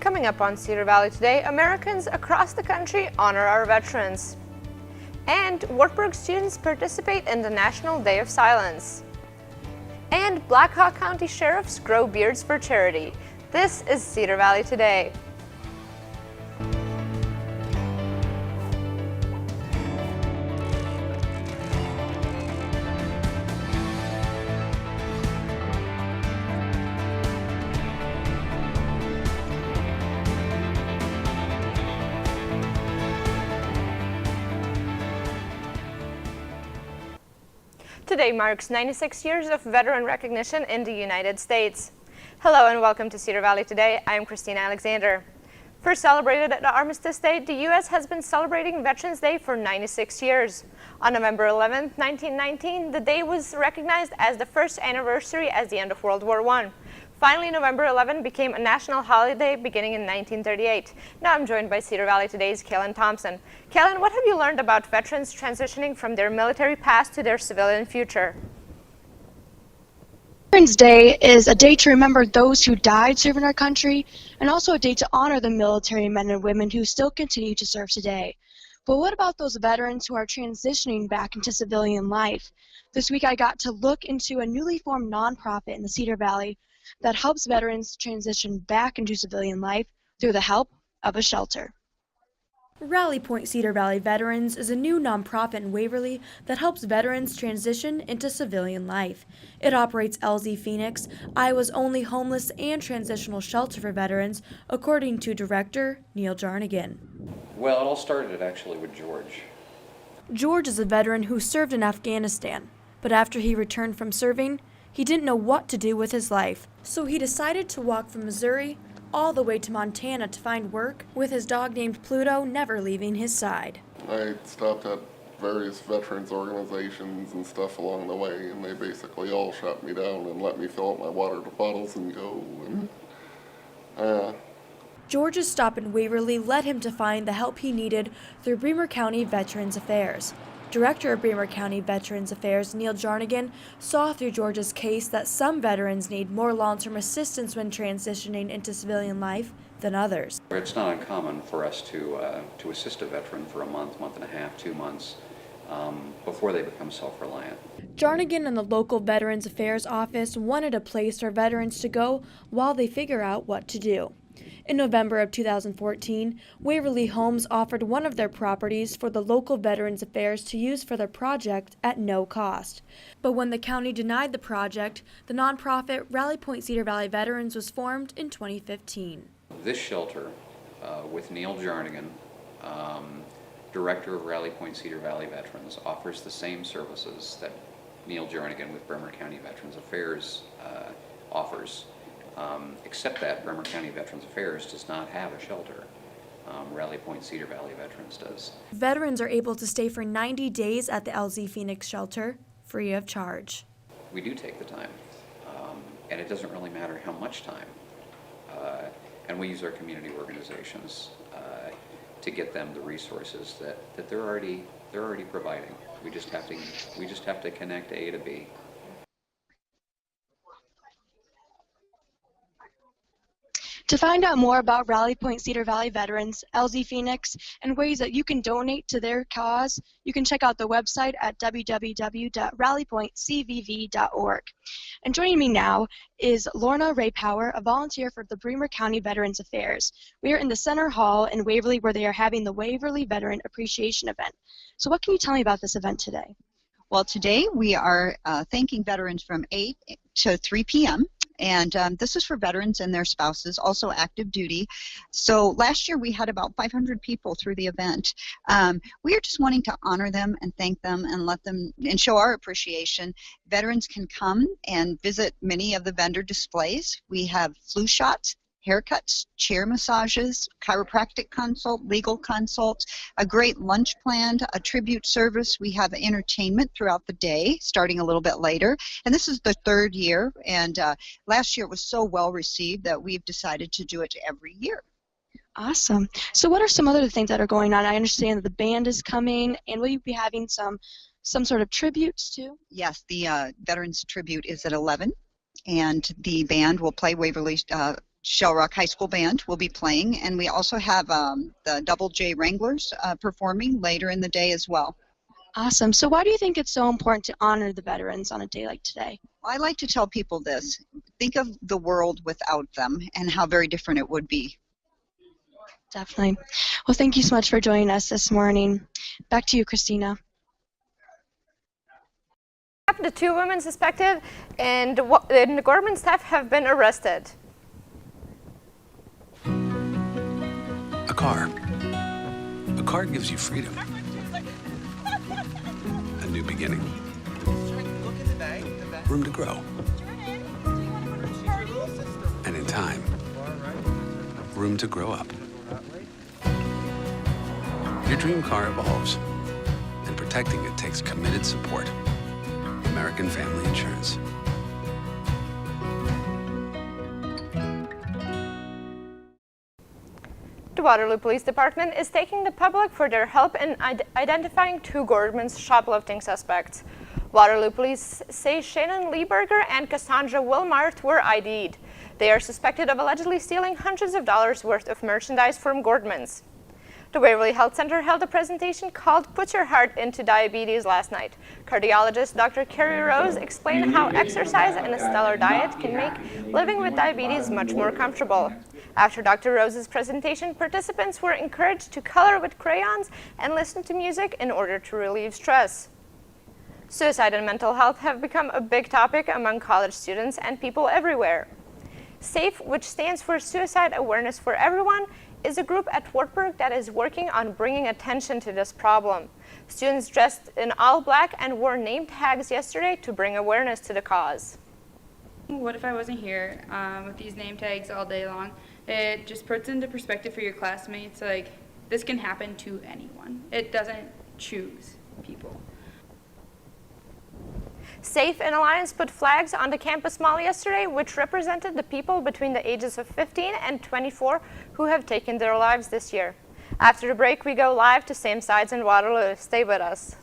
Coming up on Cedar Valley today, Americans across the country honor our veterans. And Wartburg students participate in the National Day of Silence. And Black Hawk County sheriffs grow beards for charity. This is Cedar Valley Today. Today marks 96 years of veteran recognition in the United States. Hello and welcome to Cedar Valley Today. I am Christina Alexander. First celebrated at Armistice Day, the U.S. has been celebrating Veterans Day for 96 years. On November 11, 1919, the day was recognized as the first anniversary as the end of World War I. Finally, November 11 became a national holiday beginning in 1938. Now I'm joined by Cedar Valley Today's Kellen Thompson. Kellen, what have you learned about veterans transitioning from their military past to their civilian future? Veterans Day is a day to remember those who died serving our country, and also a day to honor the military men and women who still continue to serve today. But what about those veterans who are transitioning back into civilian life? This week I got to look into a newly formed nonprofit in the Cedar Valley that helps veterans transition back into civilian life through the help of a shelter. Rally Point Cedar Valley Veterans is a new nonprofit in Waverly that helps veterans transition into civilian life. It operates LZ Phoenix, Iowa's only homeless and transitional shelter for veterans, according to Director Neil Jarnigan. Well, it all started actually with George. George is a veteran who served in Afghanistan, but after he returned from serving, he didn't know what to do with his life, so he decided to walk from Missouri all the way to Montana to find work, with his dog named Pluto never leaving his side. I stopped at various veterans organizations and stuff along the way, and they basically all shut me down and let me fill up my water bottles and go. George's stop in Waverly led him to find the help he needed through Bremer County Veterans Affairs. Director of Bremer County Veterans Affairs, Neil Jarnigan, saw through George's case that some veterans need more long-term assistance when transitioning into civilian life than others. It's not uncommon for us to assist a veteran for a month, month and a half, 2 months before they become self-reliant. Jarnigan and the local Veterans Affairs office wanted a place for veterans to go while they figure out what to do. In November of 2014, Waverly Homes offered one of their properties for the local Veterans Affairs to use for their project at no cost. But when the county denied the project, the nonprofit Rally Point Cedar Valley Veterans was formed in 2015. This shelter, with Neil Jarnigan, Director of Rally Point Cedar Valley Veterans, offers the same services that Neil Jarnigan with Bremer County Veterans Affairs offers. Except that Bremer County Veterans Affairs does not have a shelter. Rally Point Cedar Valley Veterans does. Veterans are able to stay for 90 days at the LZ Phoenix shelter, free of charge. We do take the time, and it doesn't really matter how much time. And we use our community organizations to get them the resources that they're already providing. We just have to connect A to B. To find out more about Rally Point Cedar Valley Veterans, LZ Phoenix, and ways that you can donate to their cause, you can check out the website at www.rallypointcvv.org. And joining me now is Lorna Raypower, a volunteer for the Bremer County Veterans Affairs. We are in the Center Hall in Waverly where they are having the Waverly Veteran Appreciation Event. So what can you tell me about this event today? Well, today we are thanking veterans from 8 to 3 p.m. And this is for veterans and their spouses, also active duty. So last year we had about 500 people through the event. We are just wanting to honor them and thank them and let them and show our appreciation. Veterans can come and visit many of the vendor displays. We have flu shots, haircuts, chair massages, chiropractic consult, legal consult, a great lunch planned, a tribute service. We have entertainment throughout the day, starting a little bit later. And this is the 3rd year, and last year it was so well received that we've decided to do it every year. Awesome. So what are some other things that are going on? I understand that the band is coming, and will you be having some sort of tributes too? Yes, the Veterans Tribute is at 11, and the band will play Waverly Shell Rock High School Band will be playing, and we also have the Double J Wranglers performing later in the day as well. Awesome. So why do you think it's so important to honor the veterans on a day like today? I like to tell people this. Think of the world without them and how very different it would be. Definitely. Well, thank you so much for joining us this morning. Back to you, Christina. The 2 women suspected and the government staff have been arrested. A car. A car gives you freedom. A new beginning. Room to grow. And in time, room to grow up. Your dream car evolves, and protecting it takes committed support. American Family Insurance. The Waterloo Police Department is taking the public for their help in identifying 2 government shoplifting suspects. Waterloo Police say Shannon Lieberger and Cassandra Wilmart were ID'd. They are suspected of allegedly stealing hundreds of dollars worth of merchandise from Gordmans. The Waverly Health Center held a presentation called Put Your Heart into Diabetes last night. Cardiologist Dr. Carrie Rose explained how exercise and a stellar diet can make living with diabetes much more comfortable. After Dr. Rose's presentation, participants were encouraged to color with crayons and listen to music in order to relieve stress. Suicide and mental health have become a big topic among college students and people everywhere. SAFE, which stands for Suicide Awareness for Everyone, is a group at Wartburg that is working on bringing attention to this problem. Students dressed in all black and wore name tags yesterday to bring awareness to the cause. What if I wasn't here with these name tags all day long? It just puts into perspective for your classmates, like, this can happen to anyone. It doesn't choose people. SAFE and Alliance put flags on the campus mall yesterday, which represented the people between the ages of 15 and 24 who have taken their lives this year. After the break, we go live to Same Sides in Waterloo. Stay with us.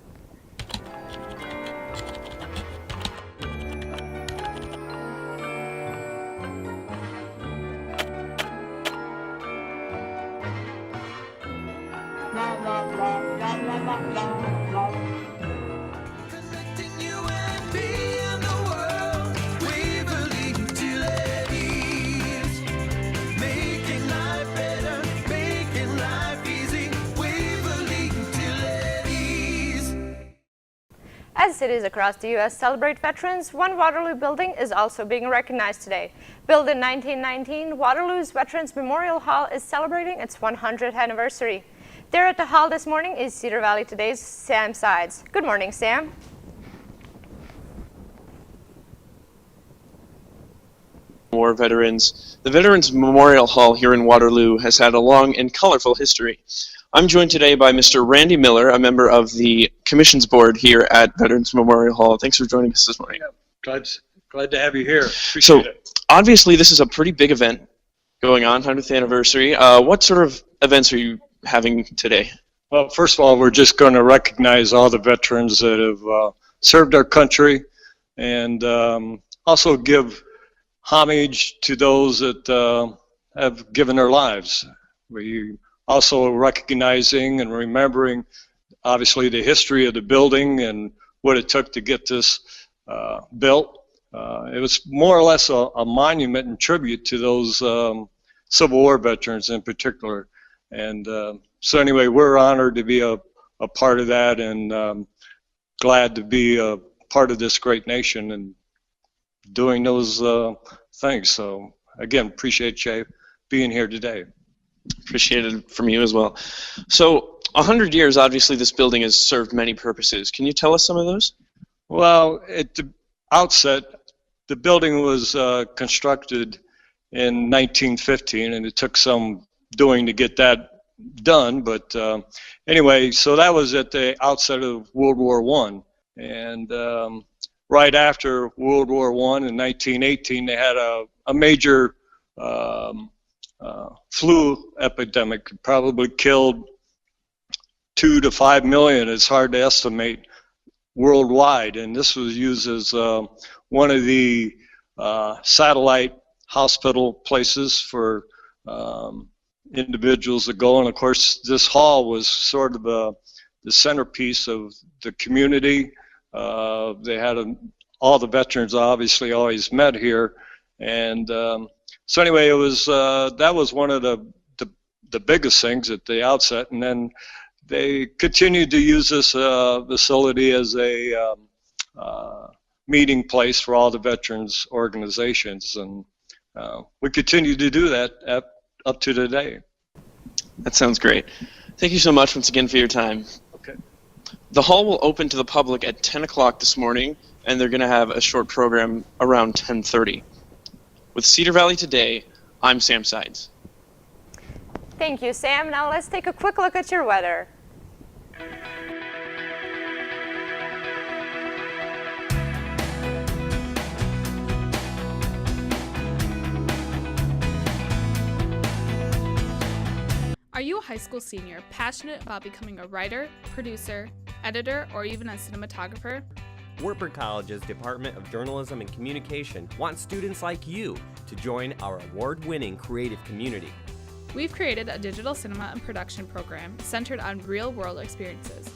As cities across the U.S. celebrate veterans, one Waterloo building is also being recognized today. Built in 1919, Waterloo's Veterans Memorial Hall is celebrating its 100th anniversary. There at the hall this morning is Cedar Valley Today's Sam Sides. Good morning, Sam. War veterans. The Veterans Memorial Hall here in Waterloo has had a long and colorful history. I'm joined today by Mr. Randy Miller, a member of the Commissions Board here at Veterans Memorial Hall. Thanks for joining us this morning. Yeah, glad to have you here. Appreciate it. Obviously this is a pretty big event going on, 100th anniversary. What sort of events are you having today? Well, first of all, we're just going to recognize all the veterans that have served our country, and also give homage to those that have given their lives. We also recognizing and remembering, obviously, the history of the building and what it took to get this built. It was more or less a monument and tribute to those Civil War veterans in particular. And so anyway, we're honored to be a part of that, and glad to be a part of this great nation and doing those things. So again, appreciate you being here today. Appreciated from you as well. So 100 years, obviously this building has served many purposes. Can you tell us some of those? Well, at the outset, the building was constructed in 1915, and it took some doing to get that done. But anyway, so that was at the outset of World War I. And right after World War I in 1918, they had a major flu epidemic. It probably killed 2 to 5 million. It's hard to estimate worldwide, and this was used as one of the satellite hospital places for individuals to go. And of course, this hall was sort of the centerpiece of the community. They had all the veterans obviously always met here. And so anyway, it was that was one of the biggest things at the outset. And then they continued to use this facility as a meeting place for all the veterans organizations, and we continue to do that up to today. That sounds great. Thank you so much once again for your time. Okay. The hall will open to the public at 10 o'clock this morning, and they're going to have a short program around 10:30. With Cedar Valley Today, I'm Sam Sides. Thank you, Sam. Now let's take a quick look at your weather. Are you a high school senior passionate about becoming a writer, producer, editor, or even a cinematographer? Wartburg College's Department of Journalism and Communication wants students like you to join our award-winning creative community. We've created a digital cinema and production program centered on real-world experiences,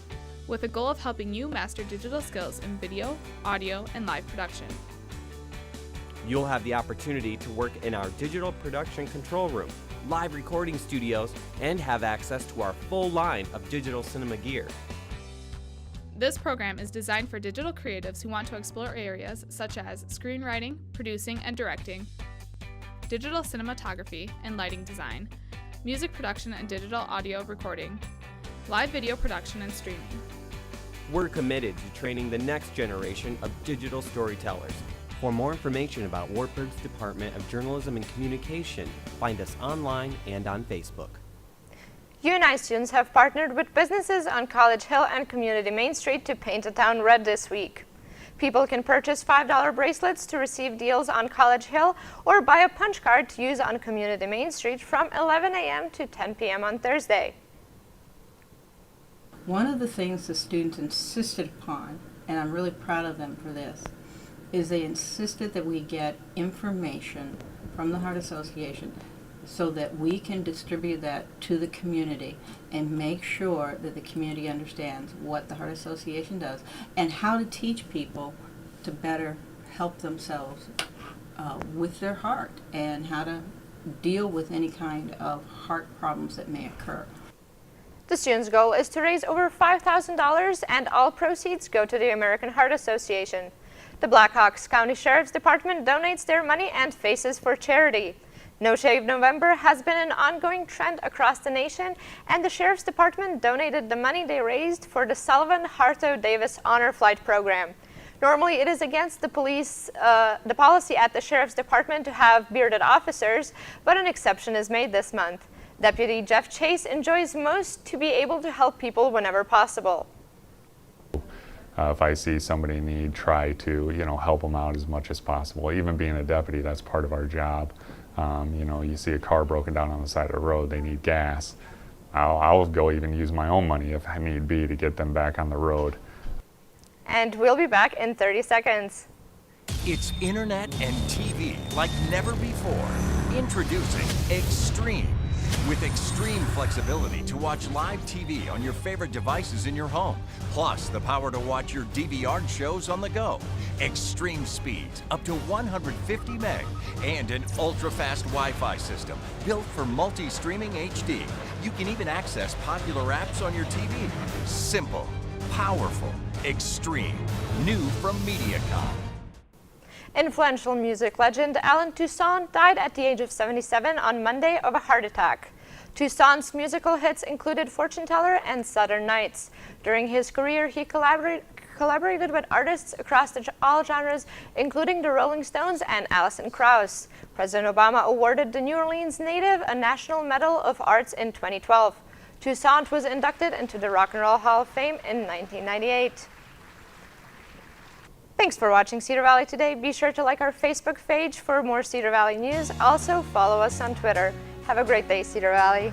with a goal of helping you master digital skills in video, audio, and live production. You'll have the opportunity to work in our digital production control room, live recording studios, and have access to our full line of digital cinema gear. This program is designed for digital creatives who want to explore areas such as screenwriting, producing and directing, digital cinematography and lighting design, music production and digital audio recording, live video production and streaming. We're committed to training the next generation of digital storytellers. For more information about Wartburg's Department of Journalism and Communication, find us online and on Facebook. UNI students have partnered with businesses on College Hill and Community Main Street to paint the town red this week. People can purchase $5 bracelets to receive deals on College Hill or buy a punch card to use on Community Main Street from 11 a.m. to 10 p.m. on Thursday. One of the things the students insisted upon, and I'm really proud of them for this, is they insisted that we get information from the Heart Association so that we can distribute that to the community and make sure that the community understands what the Heart Association does and how to teach people to better help themselves with their heart and how to deal with any kind of heart problems that may occur. The students' goal is to raise over $5,000 and all proceeds go to the American Heart Association. The Blackhawks County Sheriff's Department donates their money and faces for charity. No Shave November has been an ongoing trend across the nation, and the Sheriff's Department donated the money they raised for the Sullivan Harto Davis Honor Flight program. Normally, it is against the policy at the Sheriff's Department to have bearded officers, but an exception is made this month. Deputy Jeff Chase enjoys most to be able to help people whenever possible. If I see somebody in need, try to, help them out as much as possible. Even being a deputy, that's part of our job. You see a car broken down on the side of the road, they need gas. I'll go even use my own money if I need be to get them back on the road. And we'll be back in 30 seconds. It's internet and TV like never before. Introducing Extreme. With extreme flexibility to watch live TV on your favorite devices in your home, plus the power to watch your DVR shows on the go. Extreme speeds up to 150 meg and an ultra-fast Wi-Fi system built for multi-streaming HD. You can even access popular apps on your TV. Simple, powerful, extreme. New from MediaCom. Influential music legend Alan Toussaint died at the age of 77 on Monday of a heart attack. Toussaint's musical hits included Fortune Teller and Southern Nights. During his career, he collaborated with artists across all genres, including the Rolling Stones and Alison Krauss. President Obama awarded the New Orleans native a National Medal of Arts in 2012. Toussaint was inducted into the Rock and Roll Hall of Fame in 1998. Thanks for watching Cedar Valley Today. Be sure to like our Facebook page for more Cedar Valley news. Also, follow us on Twitter. Have a great day, Cedar Valley.